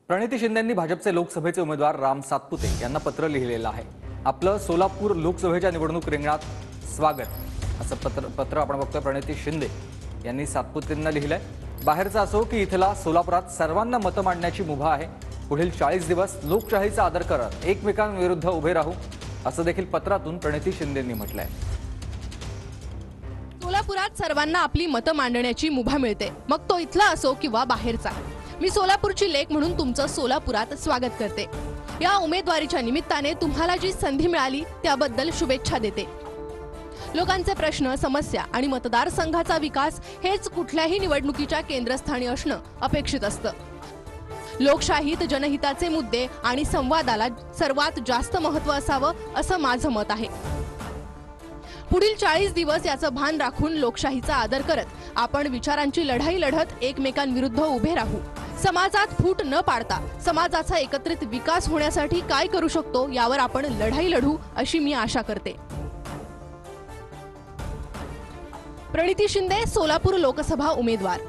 प्रणिती शिंदेंनी भाजपचे लोकसभेचे उमेदवार राम सातपुते यांना पत्र लिहिलेलं आहे। आपलं सोलापूर लोकसभेच्या निवडणूक रिंगणात स्वागत असं पत्र आपण बघतोय। प्रणिती शिंदे यांनी सातपुतेंना लिहिलंय। बाहेरचा असो की इथला, सोलापुरात सर्वांना मतं मांडण्याची मुभा आहे। पुढील 40 दिवस लोकशाहीचा आदर करत एकमेकांविरुद्ध उभे राहू असं देखील पत्रातून प्रणिती शिंदेंनी म्हटलंय। सोलापुरात सर्वांना आपली मतं मांडण्याची मुभा मिळते, मग तो इथला असो किंवा बाहेरचा। मी सोलापूरची लेक म्हणून तुमचं सोलापुरात स्वागत करते। या उमेदवारीच्या निमित्ताने तुम्हाला जी संधी मिळाली त्याबद्दल शुभेच्छा देते। लोकांचे प्रश्न, समस्या आणि मतदारसंघाचा विकास हेच कुठल्याही निवडणुकीच्या केंद्रस्थानी असणं अपेक्षित असतं। लोकशाहीत जनहिताचे मुद्दे आणि संवादाला सर्वात जास्त महत्त्व असावं असं माझं मत आहे। पुढील 40 दिवस याचं भान राखून लोकशाहीचा आदर करत आपण विचारांची लढाई लढत एकमेकांविरुद्ध उभे राहू। समाजात फूट न पाडता समाजाचा एकत्रित विकास होण्यासाठी काय करू शकतो यावर आपण लढाई लढू अशी मी आशा करते। प्रणिती शिंदे, सोलापूर लोकसभा उमेदवार।